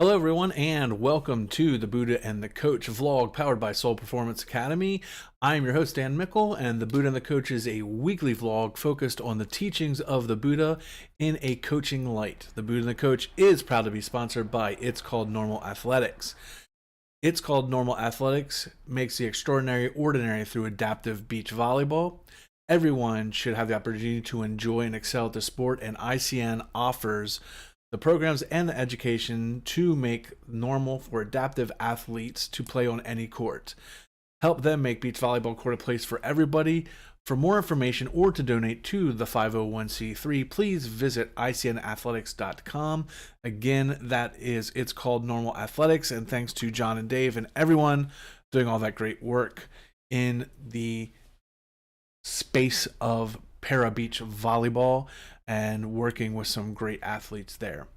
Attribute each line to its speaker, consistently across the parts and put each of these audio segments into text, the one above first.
Speaker 1: Hello, everyone, and welcome to the Buddha and the Coach vlog powered by Soul Performance Academy. I'm your host, Dan Mickle, and the Buddha and the Coach is a weekly vlog focused on the teachings of the Buddha in a coaching light. The Buddha and the Coach is proud to be sponsored by It's Called Normal Athletics. It's Called Normal Athletics makes the extraordinary ordinary through adaptive beach volleyball. Everyone should have the opportunity to enjoy and excel at the sport, and ICN offers the programs and the education to make normal for adaptive athletes to play on any court. Help them make beach volleyball court a place for everybody. For more information or to donate to the 501c3, please visit icnathletics.com. Again, that is It's Called Normal Athletics, and thanks to John and Dave and everyone doing all that great work in the space of para beach volleyball and working with some great athletes there.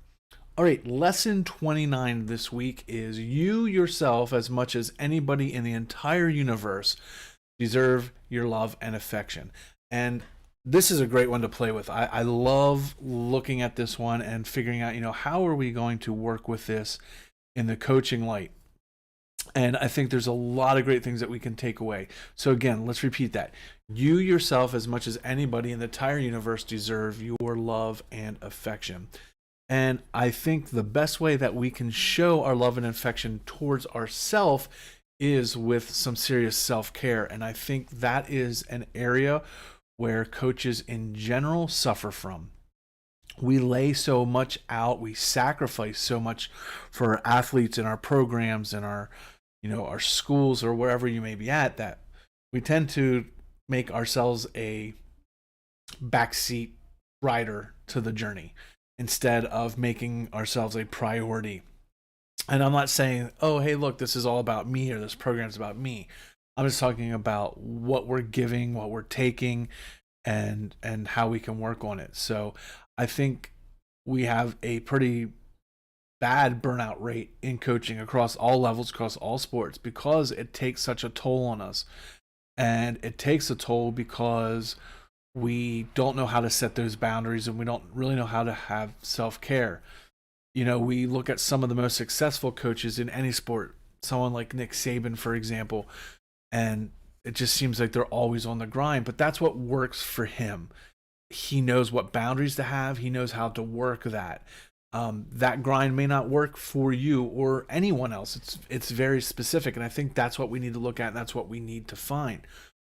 Speaker 1: All right, lesson 29 this week is you yourself, as much as anybody in the entire universe, deserve your love and affection. And this is a great one to play with. I love looking at this one and figuring out, how are we going to work with this in the coaching light? And I think there's a lot of great things that we can take away. So again, let's repeat that. You yourself, as much as anybody in the entire universe, deserve your love and affection. And I think the best way that we can show our love and affection towards ourselves is with some serious self-care. And I think that is an area where coaches in general suffer from. We lay so much out, we sacrifice so much for our athletes and our programs and our schools or wherever you may be at, that we tend to make ourselves a backseat rider to the journey instead of making ourselves a priority. And I'm not saying, oh, hey, look, this is all about me or this program's about me. I'm just talking about what we're giving, what we're taking, and how we can work on it. So I think we have a pretty bad burnout rate in coaching across all levels, across all sports, because it takes such a toll on us. And it takes a toll because we don't know how to set those boundaries and we don't really know how to have self-care. We look at some of the most successful coaches in any sport, someone like Nick Saban, for example, and it just seems like they're always on the grind, but that's what works for him. He knows what boundaries to have. He knows how to work that. That grind may not work for you or anyone else. It's very specific, and I think that's what we need to look at, and that's what we need to find.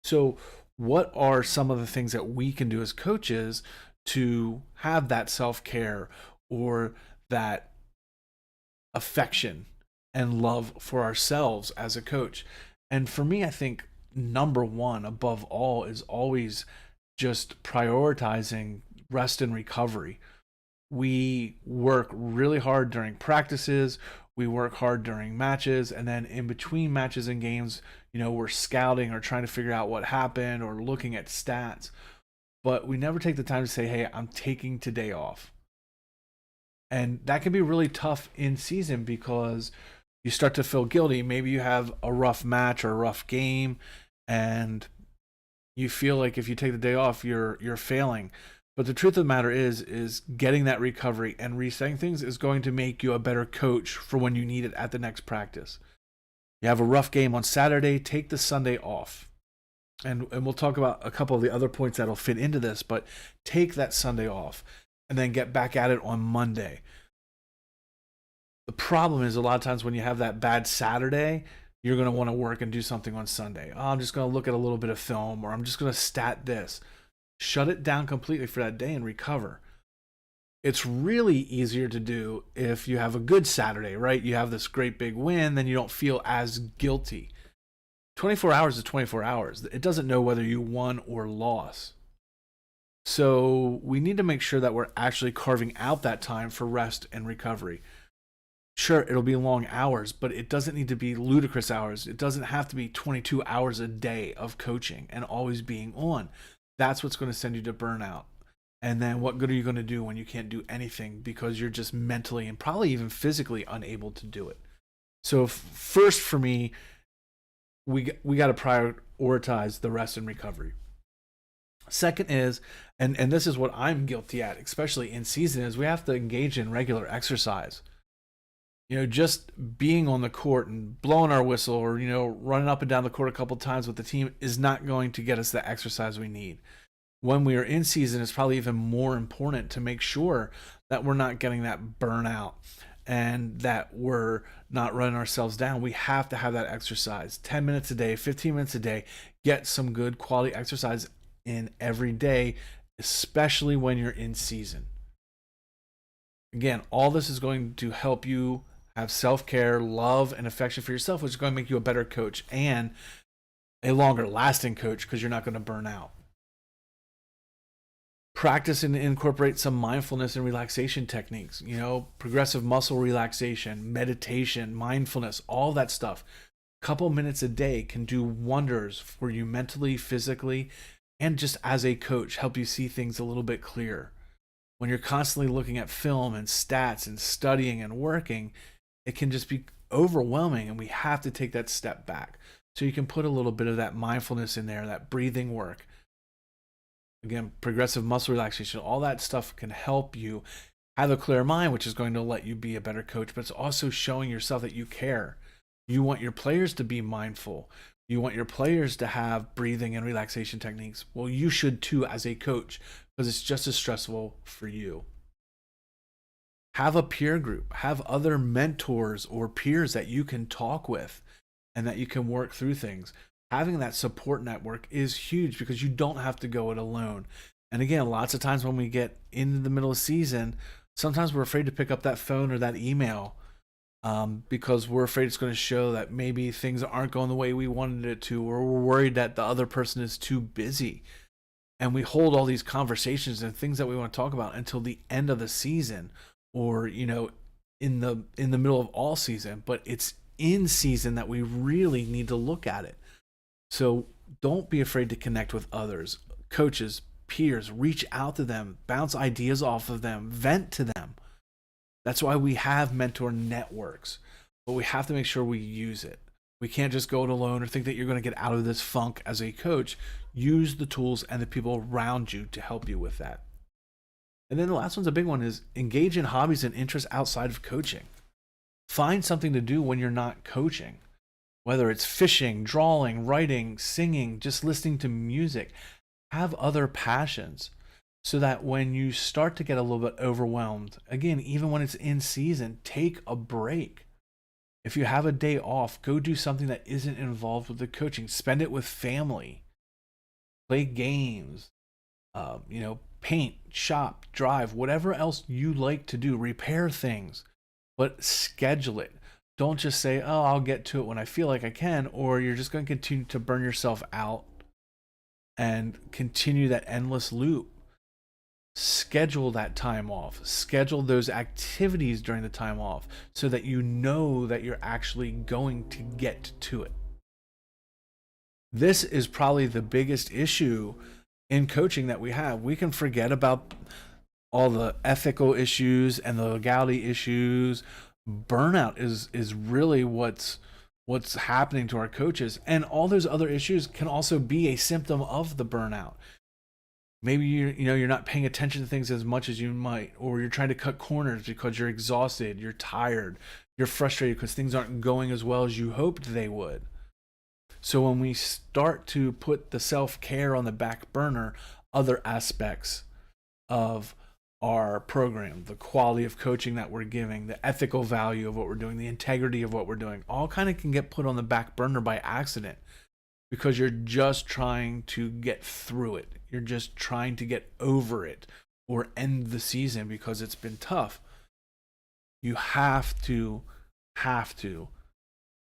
Speaker 1: So what are some of the things that we can do as coaches to have that self-care or that affection and love for ourselves as a coach? And for me, I think number one above all is always just prioritizing rest and recovery. We work really hard during practices, we work hard during matches, and then in between matches and games, we're scouting or trying to figure out what happened or looking at stats. But we never take the time to say, hey, I'm taking today off. And that can be really tough in season because you start to feel guilty. Maybe you have a rough match or a rough game, and you feel like if you take the day off, you're failing. But the truth of the matter is getting that recovery and resetting things is going to make you a better coach for when you need it at the next practice. You have a rough game on Saturday, take the Sunday off. And we'll talk about a couple of the other points that'll fit into this, but take that Sunday off and then get back at it on Monday. The problem is a lot of times when you have that bad Saturday, you're going to want to work and do something on Sunday. Oh, I'm just going to look at a little bit of film, or I'm just going to stat this. Shut it down completely for that day and recover. It's really easier to do if you have a good Saturday, right? You have this great big win, then you don't feel as guilty. 24 hours is 24 hours. It doesn't know whether you won or lost. So we need to make sure that we're actually carving out that time for rest and recovery. Sure, it'll be long hours, but it doesn't need to be ludicrous hours. It doesn't have to be 22 hours a day of coaching and always being on. That's what's going to send you to burnout. And then what good are you going to do when you can't do anything because you're just mentally and probably even physically unable to do it? So first for me, we got to prioritize the rest and recovery. Second is, and this is what I'm guilty at, especially in season, is we have to engage in regular exercise. Just being on the court and blowing our whistle, or running up and down the court a couple times with the team is not going to get us the exercise we need. When we are in season, it's probably even more important to make sure that we're not getting that burnout and that we're not running ourselves down. We have to have that exercise 10 minutes a day, 15 minutes a day. Get some good quality exercise in every day, especially when you're in season. Again, all this is going to help you have self-care, love, and affection for yourself, which is going to make you a better coach and a longer lasting coach because you're not going to burn out. Practice and incorporate some mindfulness and relaxation techniques, progressive muscle relaxation, meditation, mindfulness, all that stuff. A couple minutes a day can do wonders for you mentally, physically, and just as a coach, help you see things a little bit clearer. When you're constantly looking at film and stats and studying and working, it can just be overwhelming, and we have to take that step back. So you can put a little bit of that mindfulness in there, that breathing work. Again, progressive muscle relaxation, all that stuff can help you have a clear mind, which is going to let you be a better coach, but it's also showing yourself that you care. You want your players to be mindful. You want your players to have breathing and relaxation techniques. Well, you should too as a coach, because it's just as stressful for you. Have a peer group, have other mentors or peers that you can talk with and that you can work through things. Having that support network is huge because you don't have to go it alone. And again, lots of times when we get into the middle of season, sometimes we're afraid to pick up that phone or that email because we're afraid it's going to show that maybe things aren't going the way we wanted it to, or we're worried that the other person is too busy. And we hold all these conversations and things that we want to talk about until the end of the season, or in the middle of all season. But it's in season that we really need to look at it. So don't be afraid to connect with others, coaches, peers. Reach out to them, bounce ideas off of them, vent to them. That's why we have mentor networks, but we have to make sure we use it. We can't just go it alone or think that you're going to get out of this funk as a coach. Use the tools and the people around you to help you with that. And then the last one's a big one, is engage in hobbies and interests outside of coaching. Find something to do when you're not coaching, whether it's fishing, drawing, writing, singing, just listening to music. Have other passions so that when you start to get a little bit overwhelmed, again, even when it's in season, take a break. If you have a day off, go do something that isn't involved with the coaching. Spend it with family. Play games, paint, shop, drive, whatever else you like to do. Repair things, but schedule it. Don't just say, oh, I'll get to it when I feel like I can, or you're just going to continue to burn yourself out and continue that endless loop. Schedule that time off. Schedule those activities during the time off so that you know that you're actually going to get to it. This is probably the biggest issue in coaching that we have. We can forget about all the ethical issues and the legality issues. Burnout is really what's happening to our coaches, and all those other issues can also be a symptom of the burnout. Maybe you're not paying attention to things as much as you might, or you're trying to cut corners because you're exhausted, you're tired, you're frustrated because things aren't going as well as you hoped they would. So when we start to put the self-care on the back burner, other aspects of our program, the quality of coaching that we're giving, the ethical value of what we're doing, the integrity of what we're doing, all kind of can get put on the back burner by accident because you're just trying to get through it. You're just trying to get over it or end the season because it's been tough. You have to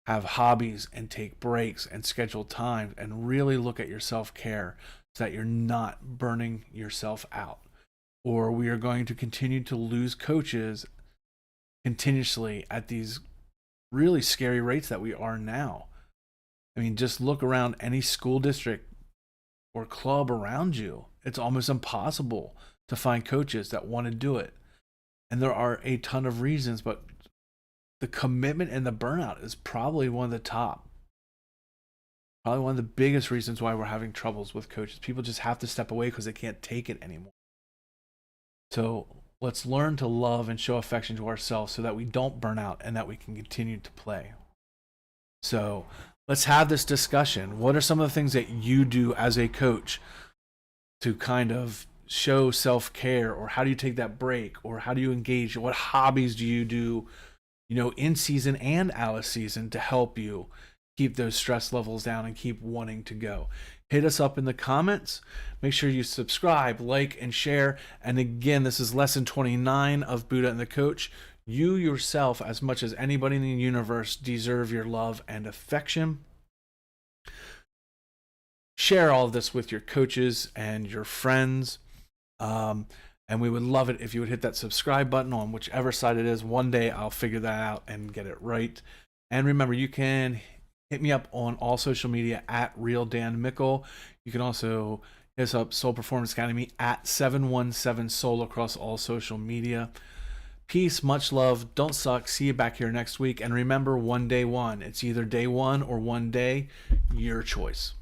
Speaker 1: have hobbies and take breaks and schedule time and really look at your self-care so that you're not burning yourself out. Or we are going to continue to lose coaches continuously at these really scary rates that we are now. I mean, just look around any school district or club around you. It's almost impossible to find coaches that want to do it. And there are a ton of reasons, but the commitment and the burnout is probably one of the top. Probably one of the biggest reasons why we're having troubles with coaches. People just have to step away because they can't take it anymore. So Let's learn to love and show affection to ourselves so that we don't burn out and that we can continue to play. So let's have this discussion. What are some of the things that you do as a coach to kind of show self-care, or how do you take that break, or how do you engage? What hobbies do you do, in season and out of season to help you keep those stress levels down and keep wanting to go? Hit us up in the comments. Make sure you subscribe, like, and share. And again, this is lesson 29 of Buddha and the Coach. You yourself, as much as anybody in the universe, deserve your love and affection. Share all of this with your coaches and your friends. And we would love it if you would hit that subscribe button on whichever side it is. One day I'll figure that out and get it right. And remember, you can hit me up on all social media at Real Dan Mickle. You can also hit us up, Soul Performance Academy, at 717 Soul across all social media. Peace, much love, don't suck. See you back here next week. And remember, one day one. It's either day one or one day, your choice.